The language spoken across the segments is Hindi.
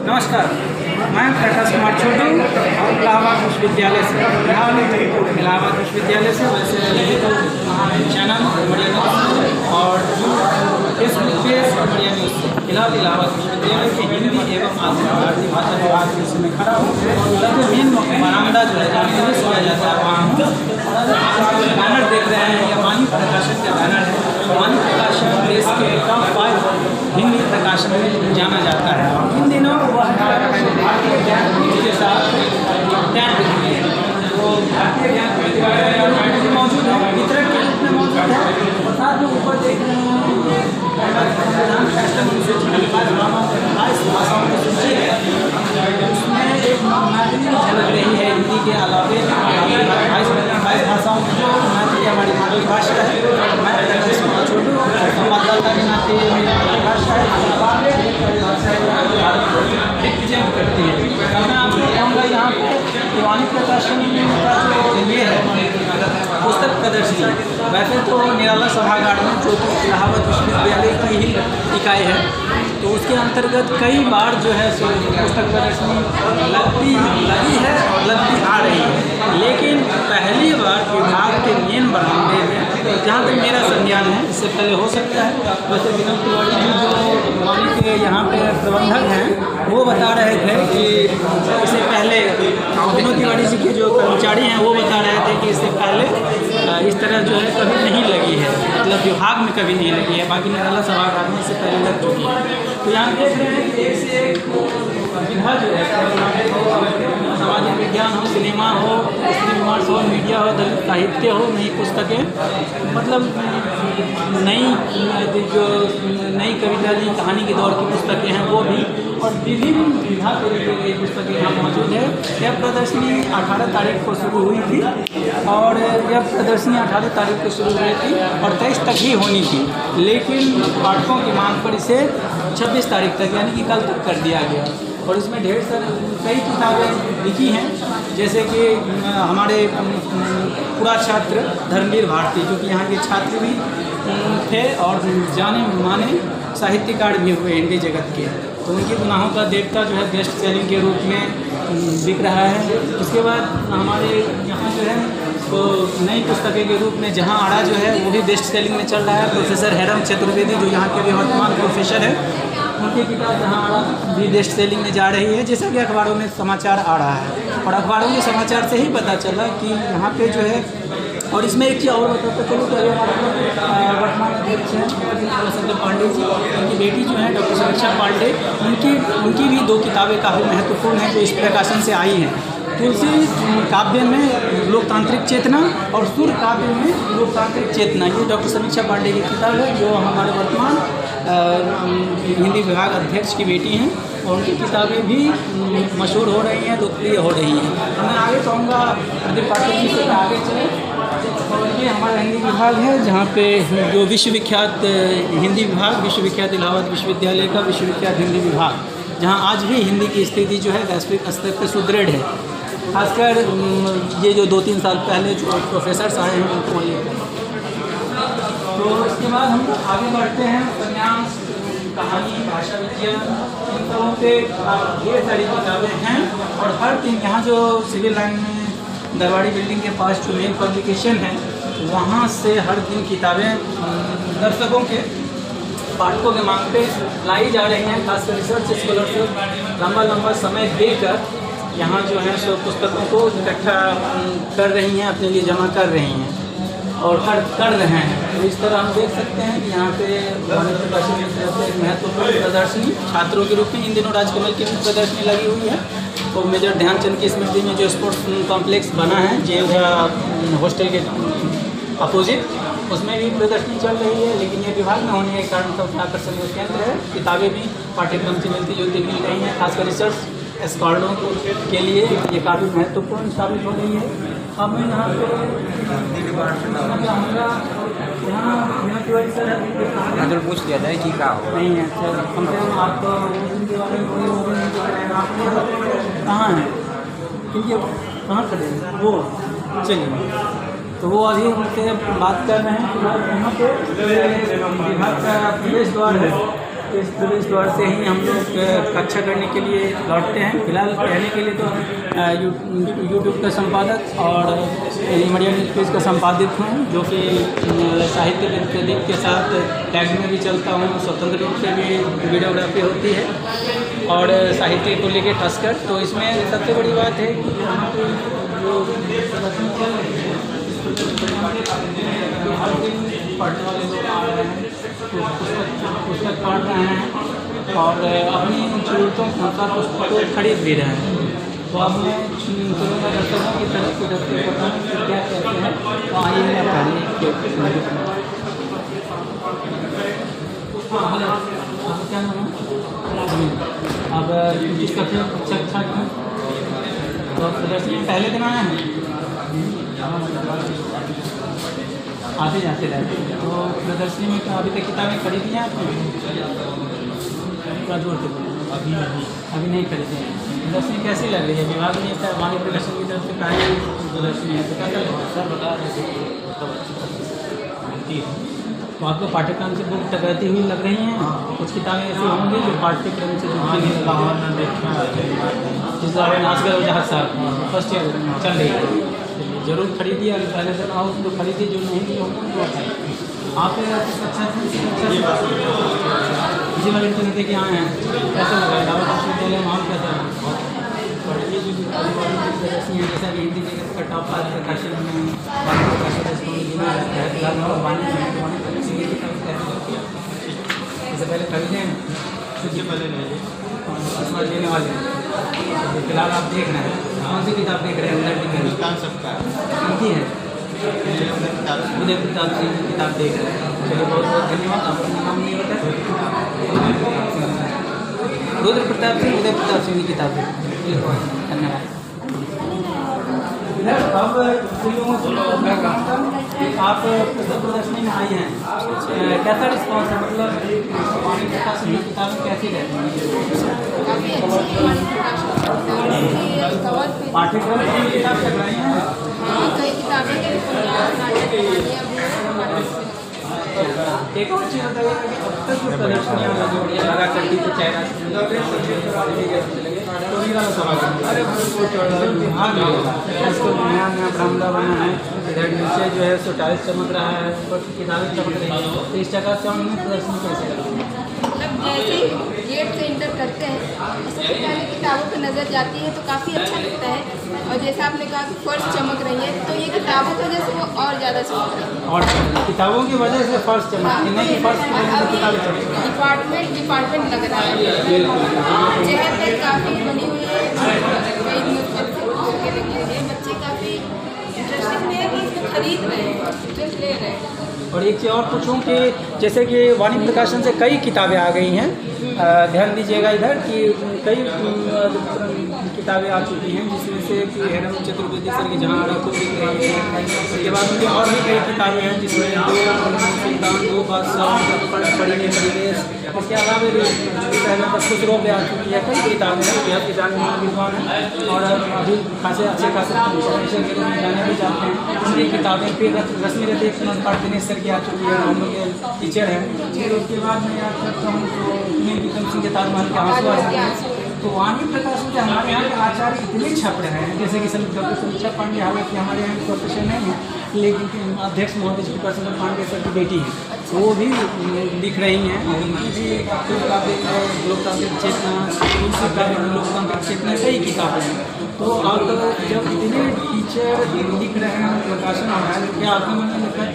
नमस्कार, मैं प्रकाश कुमार छोटू इलाहाबाद विश्वविद्यालय से इलाहाबाद विश्वविद्यालय से वैसे चैनल बढ़िया न्यूज़ और फेसबुक पेज बढ़िया न्यूज़ फिलहाल इलाहाबाद विश्वविद्यालय के हिंदी एवं भारतीय भाषा विभाग के इसमें खड़ा हूँ। सबसे मेन बरामदा जो है जहाँ से सोया जाता है वहाँ हूँ। बैनर देख रहे हैं, यह वाणी प्रकाशन का बैनर है। वाणी प्रकाशन देश के टॉप 5 हिंदी प्रकाशन में जाना जाता है। इन दिनों वह भारतीय ज्ञान के साथ टैग है, तो भारतीय ज्ञान मौजूद है, वितरक के रूप में मौजूद है। और साथ में ऊपर देख रहे हैं भाषाओं की सूची है, उसमें एक मैथिली झलक रही है। हिंदी के अलावे 22 भाषाओं में जो मैथिली हमारी मातृभाषा है। मैं छोटू संवाददाता के नाते मेरी मातृभाषा है, रिप्रेजेंट करती है। मैं आपको कहूँगा यहाँ पे वाणी प्रकाशन का जो ये है पुस्तक प्रदर्शनी, वैसे तो निराला सभागार में जो कि इलाहाबाद विश्वविद्यालय की ही इकाई है, तो उसके अंतर्गत कई बार जो है सो पुस्तक प्रदर्शनी लगी है और लगती आ रही है। लेकिन पहली बार विभाग के मेन बरामदे में, जहाँ तक मेरा संज्ञान है, इससे पहले हो सकता है, वैसे विनोद तिवारी जी जो वाणी के यहाँ पे प्रबंधक हैं वो बता रहे थे कि इससे पहले विनोद तिवारी जी के जो कर्मचारी हैं वो बता रहे थे कि इससे पहले इस तरह जो है कभी नहीं लगी है, मतलब विभाग में कभी नहीं लगी है। बाकी निराला सभागार में इससे पहले लग चुकी है। तो यहाँ देख रहे हैं कि एक से एक विधा जो है, सामाजिक विज्ञान हो, सिनेमा हो, स्त्री विमर्श हो, मीडिया हो, दलित साहित्य हो, नई पुस्तकें, मतलब नई कविता जी कहानी के दौर की पुस्तकें हैं वो भी, और विभिन्न विधा के लिए पुस्तकें यहाँ मौजूद है। यह प्रदर्शनी 18 तारीख को शुरू हुई थी और यह प्रदर्शनी 18 तारीख को शुरू हुई थी और 23 तक ही होनी थी, लेकिन पाठकों की मांग पर इसे 26 तारीख तक यानी कि कल तक कर दिया गया। और इसमें ढेर सारी कई किताबें लिखी हैं, जैसे कि हमारे पूरा छात्र धर्मवीर भारती जो कि यहाँ के छात्र भी थे और जाने माने साहित्यकार भी हुए हिंदी जगत के, तो उनके गुनाहों का देवता जो है बेस्ट सेलिंग के रूप में बिक रहा है। उसके बाद हमारे यहाँ जो है तो नई पुस्तकें के रूप में जहाँ आड़ा जो है वो भी बेस्ट सेलिंग में चल रहा है। प्रोफेसर हैरम चतुर्वेदी जो यहाँ के भी वर्तमान प्रोफेसर है, उनकी किताब जहाँ आड़ा भी बेस्ट सेलिंग में जा रही है, जैसा कि अखबारों में समाचार आ रहा है। और अखबारों के समाचार से ही पता चला कि यहाँ पे जो है, और इसमें एक चीज़ और बताते चलो कि वर्तमान अध्यक्ष हैं शंकर पांडे जी, उनकी बेटी जो है डॉक्टर समीक्षा पांडे, उनकी भी 2 किताबें काफ़ी महत्वपूर्ण हैं जो इस प्रकाशन से आई हैं। तुलसी काव्य में लोकतांत्रिक चेतना और सुर काव्य में लोकतांत्रिक चेतना, ये डॉक्टर समीक्षा पांडे की किताब है जो हमारे वर्तमान हिंदी विभाग अध्यक्ष की बेटी हैं, और उनकी किताबें भी मशहूर हो रही हैं, लोकप्रिय हो रही हैं। मैं आगे कहूँगा प्रदीप पाठक जी से आगे चले, और ये हमारा हिंदी विभाग है जहाँ पे जो विश्वविख्यात हिंदी विभाग, विश्वविख्यात इलाहाबाद विश्वविद्यालय का विश्वविख्यात हिंदी विभाग, जहाँ आज भी हिंदी की स्थिति जो है वैश्विक स्तर पर सुदृढ़ है। खासकर ये जो 2-3 साल पहले जो प्रोफेसर्स आए हैं उनको लेकर। तो इसके बाद हम आगे बढ़ते हैं, उपन्यास, कहानी, भाषा विज्ञान, इन सबों पे ढेर सारी किताबें हैं। और हर दिन यहाँ जो सिविल लाइन में दरबारी बिल्डिंग के पास जो मेन पब्लिकेशन है, वहाँ से हर दिन किताबें दर्शकों के, पाठकों के मांग पे लाई जा रही हैं। खासकर रिसर्च स्कॉलरशिप लंबा समय देकर यहाँ जो है सो पुस्तकों को इकट्ठा कर रही हैं, अपने लिए जमा कर रही हैं और कर रहे हैं। तो इस तरह हम देख सकते हैं कि यहाँ पे वाणी प्रकाशन की तरफ से एक महत्वपूर्ण प्रदर्शनी छात्रों के रूप में इन दिनों राजकमल की भी प्रदर्शनी लगी हुई है। तो मेजर ध्यानचंद की स्मृति में जो स्पोर्ट्स कॉम्प्लेक्स बना है जे हॉस्टल के अपोजिट, उसमें भी प्रदर्शनी चल रही है। लेकिन ये विभाग में होने के कारण सबसे आकर्षण केंद्र है। किताबें भी पाठ्यक्रम से मिलती जुलती मिल रही हैं, खासकर रिसर्च स्कॉलरों के लिए ये काफ़ी महत्वपूर्ण साबित हो रही है। अब मैं यहाँ पे नजर पूछ लिया जाए कि क्या हो नहीं है, चलो कम से कम आपको उनके बारे में कहाँ है, क्योंकि कहाँ खड़े हैं वो, चलिए तो वो अभी उनसे बात कर रहे हैं। यहाँ पे विभाग का प्रवेश द्वार है, इस द्वार से ही हम लोग कक्षा करने के लिए लौटते हैं। फिलहाल कहने के लिए तो यूट्यूब का संपादक और मीडिया न्यूज़ पेज का संपादित हूँ, जो कि साहित्य प्रदीप के साथ टैग में भी चलता हूँ। स्वतंत्र रूप से भी वीडियोग्राफी होती है और साहित्य को लेके खासकर। तो इसमें सबसे बड़ी बात है कि यहाँ पे जो प्रदर्शन चल रही है, हर दिन पढ़ने वाले लोग आ रहे हैं, पुस्तक पढ़ रहे हैं और अपनी ज़रूरतों के अनुसार पुस्तक को खरीद भी रहे हैं। तो अब मैं चुनूँगा दर्शकों की तरफ से दर्शक बताऊँ कि क्या कहते हैं। तो आइए मैं पहले क्या नाम है? अब किस कक्षा अच्छा है तो प्रदर्शनी में पहले दिन आए हैं, आते जाते रहते हैं। तो प्रदर्शनी में तो अभी तक किताबें खरीदी हैं आपने? जोर से अभी नहीं खरीदे हैं। प्रदर्शनी कैसी लग रही है? विभाग में वाणी प्रदर्शन की तरफ से पहले प्रदर्शनी है तो कैसा लग रहा है? तो आपको पाठ्यक्रम से बुक टकराती हुई लग रही हैं? कुछ किताबें ऐसी होंगी जो पाठ्यक्रम से जुड़ी हुई जिस तरह नासगर जहाँ साहब फर्स्ट ईयर चल रही है, जरूर खरीदिए। अगर पहले दिन आओ तो खरीदिए, जो नहीं भी होगा तो बताइए। आप अच्छा इसी वाले को देखे आए हैं, कैसे लगा दावा विश्वविद्यालय माहौल कैसा है? ये जो प्रदर्शनी है जैसा कि हिंदी जगत का टॉप में इससे पहले खरीदे हैं, इससे पहले नहीं लेने वाले हैं। फिलहाल आप देख रहे हैं, कौन सी किताब देख रहे हैं? हिंदुस्तान सबका हिंदी है, उदय प्रताप सिंह की किताब देख रहे हैं। चलिए बहुत बहुत धन्यवाद। आपका नाम नहीं होता? रुद्र प्रताप सिंह, उदय प्रताप सिंह की किताब है। धन्यवाद। अब आप प्रदर्शनी में आई हैं, कैसा रिस्पॉन्स है? मतलब वाणी प्रकाशन की किताबें कैसी रहती हैं? पाठ्यक्रम की किताब टकराई हैं? कई किताबें एक और चीज़ बताइए कि अब तक जो प्रदर्शनियाँ लगा करती थी चाहे बिहार में आजकल नया नया बरामदा बना है, इधर नीचे जो है सो टाइल्स चमक रहा है, ऊपर की किताबें चमक रही है। तो इस जगह से हम प्रदर्शनी कैसे करते हैं? मतलब जैसे गेट से इंटर करते हैं सबसे पहले किताबों पर नज़र जाती है तो काफ़ी अच्छा लगता है। और जैसा आपने कहा कि फर्श चमक रही है, तो ये किताबों की वजह से वो और ज़्यादा चमक रही है। और किताबों की वजह से फर्श चमक नहीं कि फर्श की वजह से किताबें चमक डिपार्टमेंट लग रहा है। जगह पर काफ़ी बनी हुई है, कई न्यूज़पेपर लगी हुई है। बच्चे काफ़ी इंटरेस्टिंग है कि इसको खरीद रहे हैं, इंटरेस्ट ले रहे हैं। और एक चीज़ और पूछूं कि जैसे कि वाणी प्रकाशन से कई किताबें आ गई हैं, ध्यान दीजिएगा इधर कि कई किताबें आ चुकी हैं, जिसमें से कि हेरम चतुर्वेदी सर की जहाँ को दिख रही है। उसके बाद उनकी और भी कई किताबें हैं जिसमें दो बादशाह पढ़ी ने परिवेश, इसके अलावा भी पहले तक खुसरो पे आ चुकी है। कई किताबें हैं बेहद की जाने विद्वान हैं और अभी खासे अच्छे खासे प्रोफेसर के रूप में जाने भी जाते हैं। उनकी किताबें फिर रश्मि रतीफ दिनेश सर की आ चुकी है, हम लोग के टीचर हैं। फिर उसके बाद मैं याद करता हूँ तो विक्रम सिंह के ताजमहल के आंसू आ जाते हैं। तो वाणी प्रकाशन के हमारे यहाँ के आचार्य इतने छप रहे हैं, जैसे कि डॉक्टर समीक्षा पांडे, हालांकि हमारे यहाँ प्रोफेसर नहीं है लेकिन अध्यक्ष महोदय श्री प्रसन्न पांडे सर की बेटी है, वो भी लिख रही हैं। और उनकी भी लोकतांत्रिक चेतना, लोकतांत्रिक चेतना कई किताबें हैं। तो आप जब इतने टीचर लिख रहे हैं, प्रकाशन हो रहा है, क्या आपके मन में लिखने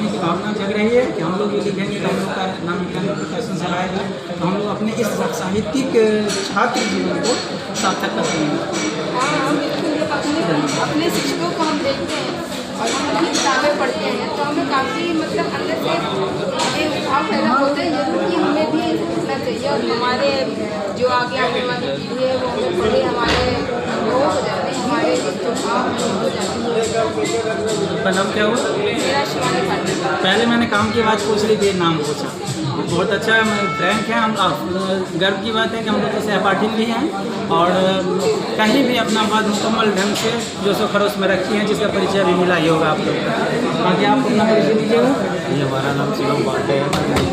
की भावना जग रही है कि हम लोग ये लिखेंगे तो हम लोग का नाम लिखेंगे, प्रकाशन चलाएगा, तो हम लोग अपने इस साहित्यिक छात्र जीवन को सार्थक करते हैं? अपने शिक्षकों को हम देखते हैं और हम अपनी किताबें पढ़ते हैं तो हमें काफ़ी मतलब अंदर से ये भाव पैदा होता है जरूर कि हमें भी लिखना चाहिए और हमारे जो आगे आने वाली पीढ़ी है वो हमें पढ़े, हमारे वो हो जाते हैं, हमारे जो भाव हो जाते हैं। आपका नाम क्या हुआ? मेरा शिवानी पाटिल। पहले मैंने काम की बात पूछ ली, फिर नाम पूछा। बहुत अच्छा फ्रेंक है हम। गर्व की बात है कि हम लोग तो सहपाठी भी हैं और कहीं भी अपना बात मुकम्मल ढंग से जो सो खरोश में रखी हैं, जिसका परिचय भी मिला ही होगा आप लोग का। बाकी आप अपना परिचय दीजिएगा। ये हमारा नाम शिवम पांडे है,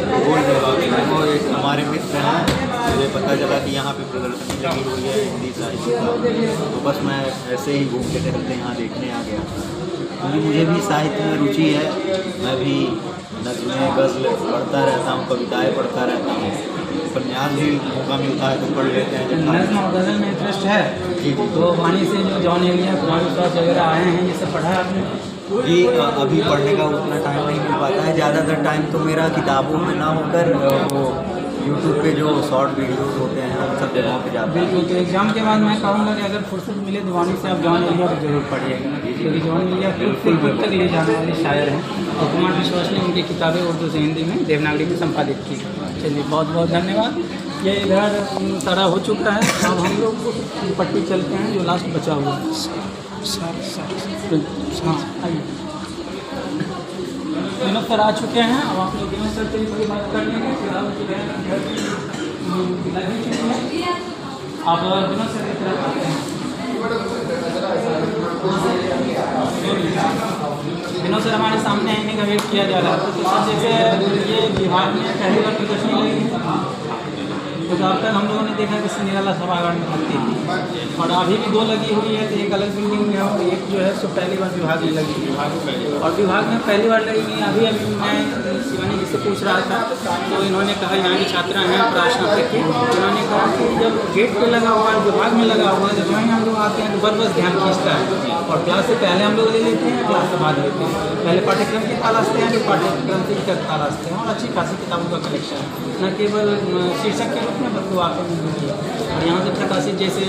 भूगोल विभाग में। वो एक हमारे मित्र हैं, मुझे पता चला कि यहाँ पे प्रदर्शनी लगी हुई है हिंदी साहित्य का, तो बस मैं ऐसे ही घूमते टहलते यहाँ देखने आ गया, क्योंकि मुझे भी साहित्य में रुचि है। मैं भी नज़्में गज़ल पढ़ता रहता हूँ, कविताएँ पढ़ता रहता हूँ, उपन्यास भी मौका मिलता है तो पढ़ लेते हैं। नज़्म और गज़ल में इंटरेस्ट है जी तो वाणी से जो जॉन एलिया कुमार विश्वास वगैरह आए हैं, ये सब पढ़ा है आपने? जी अभी पढ़ने का उतना टाइम नहीं मिल पाता है, ज़्यादातर टाइम तो मेरा किताबों में ना होकर वो यूट्यूब पे जो शॉर्ट वीडियोस होते हैं उन सब जगहों पे जाते हैं। बिल्कुल। तो एग्जाम के बाद मैं कहूँगा कि अगर फुर्सत मिले तो वाणी से आप जॉन एलिया को जरूर पढ़िएगा, क्योंकि जॉन एलिया खुद तक ले जाने वाले शायर हैं और कुमार विश्वास ने उनकी किताबें उर्दू से हिंदी में देवनागरी में संपादित की। चलिए बहुत बहुत धन्यवाद। ये इधर सारा हो चुका है, अब हम लोग पट्टी चलते हैं जो लास्ट बचा हुआ है। हाँ आइए, विनोद सर आ चुके हैं। अब आप लोग विनोद सर से भी थोड़ी बात कर लेंगे, फिर आप आप विनोद सर की तरफ आते हैं। विनोद सर हमारे सामने आने का वेट किया जा रहा है। तो सर जैसे ये विभाग में पहली बार प्रदर्शनी लगी है, तो अब तक हम लोगों ने देखा कि निराला सभागार में लगती थी और अभी भी 2 लगी हुई है, तो एक अलग बिल्डिंग में और एक जो है सो पहली बार विभाग में लगी और विभाग में पहली बार लगी। अभी मैं शिवानी जी से पूछ रहा था तो इन्होंने कहा, यहाँ की छात्रा हैं प्रास्नातक की, इन्होंने कहा कि जब गेट पे लगा हुआ है, विभाग में लगा हुआ है, जब वहीं हम लोग आते हैं तो बस ध्यान खींचता है और क्लास से पहले हम लोग ले लेते हैं, क्लास से बाद लेते हैं। पहले पाठ्यक्रम की तलाशते हैं, फिर पाठ्यक्रम की तलाशते हैं और अच्छी खासी किताबों का कलेक्शन है, न केवल शीर्षक के रूप में बल्कि वाकई में भी। और यहाँ से प्रकाशित जैसे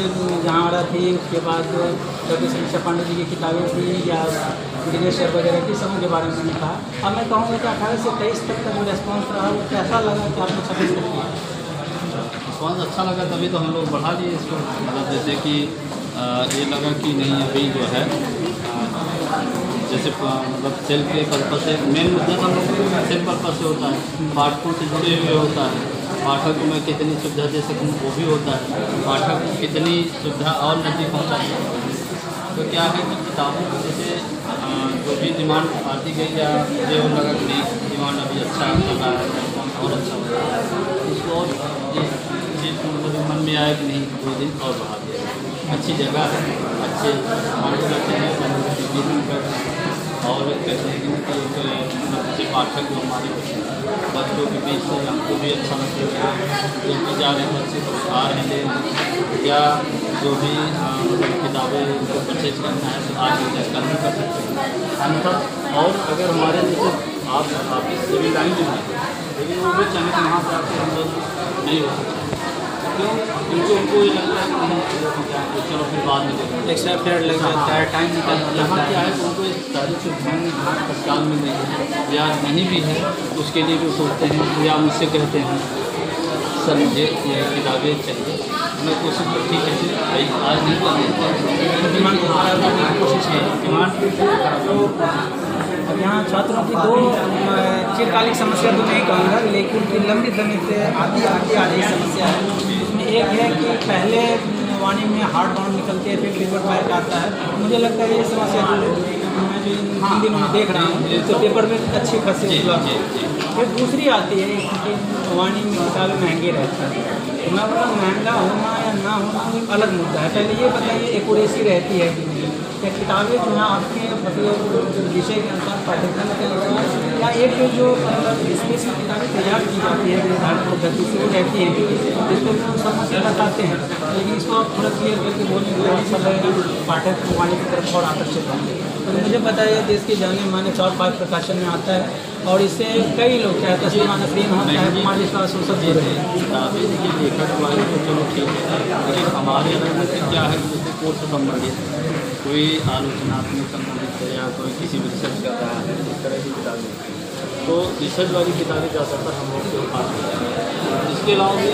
जहाँ आ रहा थी, उसके बाद डॉक्टर समीक्षा पांडे जी की किताबें थी या दिनेश सर वगैरह की, सब के बारे में मैंने कहा। अब मैं कहूँगा कि 18 से 23 तक का जो रेस्पॉन्स रहा वो कैसा लगा कि आपने 26 तक किया? रिस्पॉन्स अच्छा लगा, तभी तो हम लोग बढ़ा दिए इसको। मतलब जैसे कि ये लगा कि नहीं अभी जो है जैसे मतलब सेल के पर्पज से मेन मुद्दा तो हम लोग को सेल पर्पज से होता है, पाठकों से जुड़े हुए होता है, पाठक में कितनी सुविधा दे सकूँ वो भी होता है, पाठक को कितनी सुविधा और नज़दीक पहुँचाएँ। तो क्या है कि किताबों को जैसे जो भी डिमांड आती गई या मुझे वो लगा कि नहीं डिमांड अभी अच्छा चल रहा है और अच्छा हो रहा है, इसको और ये मतलब मन में आया कि नहीं 2 दिन और बढ़ा दिया। अच्छी जगह है, अच्छे मार्ग रहते हैं और कहते हैं कि मतलब जैसे पाठक जो हमारे बच्चों के बीच से हमको भी अच्छा लगता है, जो भी जा रहे हैं बच्चे को आ रहे हैं ले रहे हैं या जो भी मतलब किताबें उनको परचेज करना है तो आज कल भी कर सकते हैं। अन्यथा और अगर हमारे जैसे आप ऑफिस से भी लाइन भी लेकिन वो भी चाहें कि वहाँ पर आपके अंदर नहीं हो सकता, क्यों? क्योंकि उनको ये लगता है कि चलो फिर बाद में देखेंगे, एक्स्ट्रा पीरियड लग जाता है, टाइम निकल जाता यहाँ क्या है। है उनको इस सारी सुविधाएँ तत्काल में नहीं है या नहीं भी है, उसके लिए भी सोचते हैं या मुझसे कहते हैं सर मुझे ये किताबें चाहिए, मैं कोशिश करती है भाई आज नहीं कर डिमांड करने की कोशिश की डिमांड। अब यहाँ छात्रों की 2 चिरकालिक समस्या तो नहीं कहूँगा, लेकिन लंबी समय से आती आ रही समस्या है। इसमें एक है कि पहले वाणी में हार्ड बाउंड निकलते हैं, फिर पेपर बैक आता है। मुझे लगता है ये समस्या जो मैं जो इन दिनों में देख रहा हूँ तो पेपर में अच्छी खासी उपलब्ध है। फिर दूसरी आती है कि वाणी में किताबें महंगी रहती हैं। तो मैं बोला महंगा होना या ना होना एक अलग मुद्दा है। पहले ये बताइए एक्यूरेसी रहती है कि नहीं, या किताबें जो है आपके मतलब विषय के अनुसार पाठ्यक्रम के अनुसार या एक जो मतलब स्पेस में किताबें तैयार की जाती है निर्धारित पद्धति से वो रहती हैं, जिसको हम समझ बताते हैं, लेकिन इसको आप थोड़ा क्लियर करके बोलने के लिए सब पाठक वाणी की तरफ और आकर्षित होंगे। तो मुझे पता है देश के जाने माने 4-5 प्रकाशन में आता है और इससे कई लोग चाहे तस्लीमा नसरीन होता है, कुमार विश्वास हो सब जुड़े हैं। किताबें देखिए लेखक वाले तो चलो ठीक है, लेकिन हमारे अंदर से क्या है कि जैसे कोर्स संबंधित कोई आलोचनात्मक संबंधित है या कोई किसी भी रिसर्च कर रहा है इस तरह की किताबें, तो रिसर्च वाली किताबें ज़्यादातर हम लोग के पास हैं। इसके अलावा भी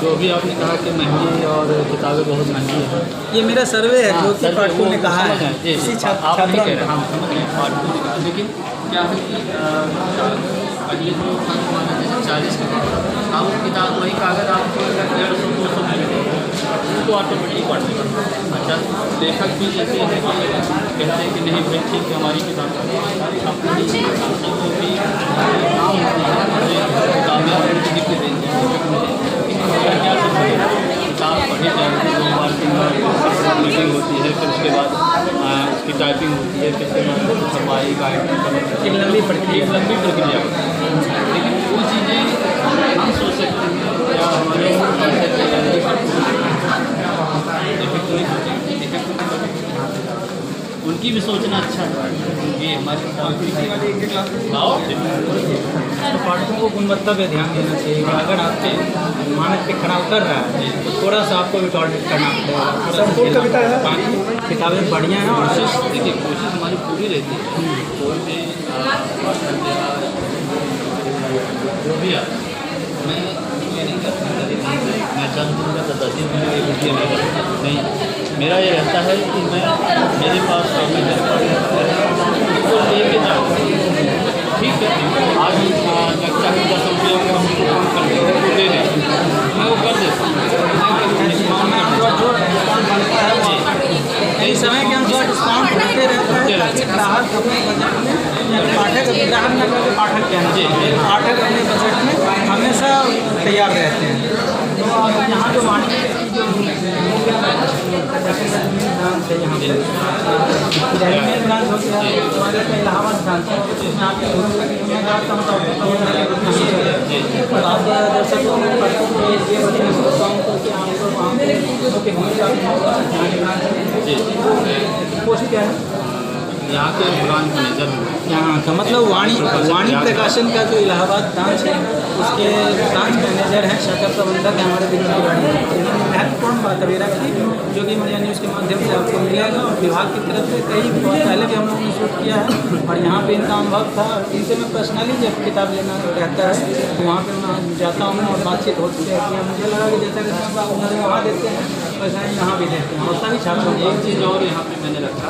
जो भी आपने कहा कि महंगी और किताबें बहुत महंगी हैं, ये मेरा सर्वे है जो कि पाठकों ने कहा है, इसी आप नहीं कह रहे, हाँ हम समझ रहे हैं पाठकों ने कहा, लेकिन क्या है कि पहले जो 40 के बाद अब वो किताब वही कागज़ आपको 150-200 में मिलेगा, उसको ऑटोमेटिक पढ़ लेगा। अच्छा, लेखक भी जैसे है कि कहते हैं कि नहीं भाई ठीक है हमारी किताब अपनी को भी काम होती है किताबें लिख के देंगे क्या सब किताब पढ़ी जाएगी, 2 बार 3 बार रीडिंग होती है, फिर उसके बाद उसकी टाइपिंग होती है, फिर उसके बाद छपाई गाइड एक लंबी प्रक्रिया होती है। लेकिन वो चीज़ें हम सोच सकते हैं या हमारे उनकी भी सोचना अच्छा है, ये हमारे पाठकों को गुणवत्ता पे ध्यान देना चाहिए। अगर आपके मानक पे खड़ा उतर रहा है तो थोड़ा सा आपको भी टॉलरेट करना पड़ेगा। बाकी किताबें बढ़िया हैं और देखिए कोशिश हमारी पूरी रहती है, कोई भी जो भी आता मैं ये नहीं करता, मैं चंद दिन का 10 दिन में एक रुपये नहीं करता, नहीं मेरा ये रहता है कि मैं मेरे पास उसको लेके जाऊँ, ठीक है आज लगता है 10 रुपये अगर हम उसको कम कर दें वो ले लें, मैं वो कर देता कई समय के अनुसार डिस्काउंट होते रहते हैं। ग्राहक अपने बजट में पाठक ग्राहक न करके पाठक कहना चाहिए, पाठक अपने बजट में हमेशा तैयार रहते हैं। तो यहाँ जो वाणिज्य की जो ब्रांच है यहाँ पे दिल्ली में ब्रांच होती है, हमारे यहाँ इलाहाबाद ब्रांच है, जिसमें आपके आप दर्शकों में ये बताना चाहता हूँ कि आपको वहाँ पे पोस्ट क्या है यहाँ के ब्रांच मैनेजर यहाँ का मतलब वाणी प्रकाशन का जो इलाहाबाद ब्रांच है उसके ब्रांच मैनेजर हैं, शाखा प्रबंधक है हमारे दिल्ली की गाड़ी। इन्होंने महत्वपूर्ण बात अभी रखी जो कि मीडिया न्यूज़ के माध्यम से आपको मिलेगा और विभाग की तरफ से कई पहले भी हम लोगों ने शूट किया है और यहाँ पे इनका अनुभव था। इनसे मैं पर्सनली जब किताब लेना रहता है तो वहाँ पर मैं जाता हूँ और बातचीत होती है। मुझे लगा कि जैसा उन्होंने वहाँ देते हैं वैसा ही यहाँ भी देते हैं और सभी छात्रों को एक चीज़ और यहाँ पे मैंने रखा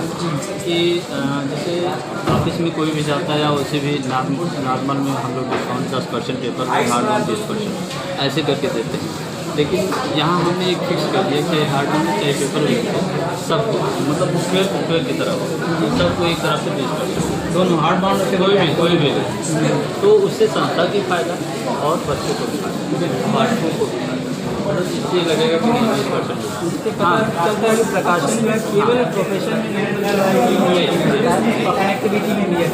कि जैसे ऑफिस में कोई भी जाता है या वैसे भी नॉर्मल में हम लोग डिस्काउंट 10% पेपर पर हार्ड में 20% ऐसे करके देते हैं, लेकिन यहाँ हमने एक फिक्स कर दिया कि हार्ड में चाहे पेपर भी सबको मतलब स्क्वेयर की तरह हो, सबको एक तरफ से 20% दोनों हार्ड बाउंड से कोई भी तो उससे संस्था की फ़ायदा और बच्चों को भी फायदा, पाठकों को भी फायदा, और इससे लगेगा कि 20% हाँ चलता है कि प्रकाशन जो है केवल प्रोफेशन में कनेक्टिविटी में भी है।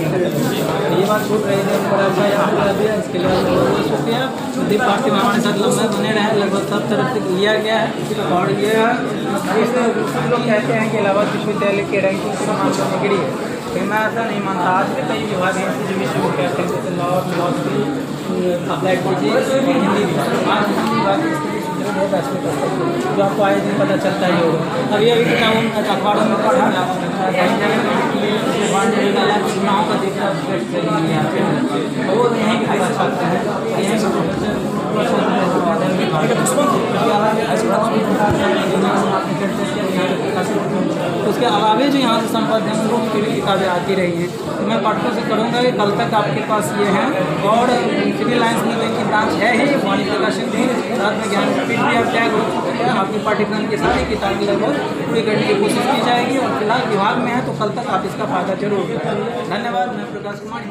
ये बात छूट रही है बड़ा सा यहाँ पर दिया, इसके लिए बहुत शुक्रिया। दीप पार्टी में हमारे साथ लंबे बने रहे, लगभग सब तरफ से लिया गया है और ये लोग कहते हैं कि इलाहाबाद विश्वविद्यालय के रैंकिंग से मामला में गिरी है, लेकिन मैं ऐसा नहीं मानता। आज के कई विभाग हैं ऐसे जो विश्वविद्यालय कहते हैं जैसे लॉ फिलॉसफी अप्लाइड फिजिक्स और हिंदी विभाग, आज हिंदी विभाग इसके लिए बहुत अच्छे कर सकते हैं जो आपको आए दिन पता चलता ही होगा। अभी अभी किताबों में अखबारों में पढ़ा कई जगह चुनाव का देखना वो यहीं के पता चलता है। उसके अलावे जो यहाँ से संपर्क हैं उन की भी किताबें आती रही हैं, तो मैं पाठकों से करूँगा कि कल तक आपके पास ये है और सिविल लाइन्स में इनकी ब्रांच है ही वाणी प्रकाशन की, साथ में ज्ञानपीठ भी आप टैग हो चुके हैं। आपके पाठ्यक्रम की सारी किताबें लगभग पूरी करने की कोशिश की जाएगी और फिलहाल विभाग में है तो कल तक आप इसका फायदा जरूर उठाएं। धन्यवाद। मैं प्रकाश कुमार।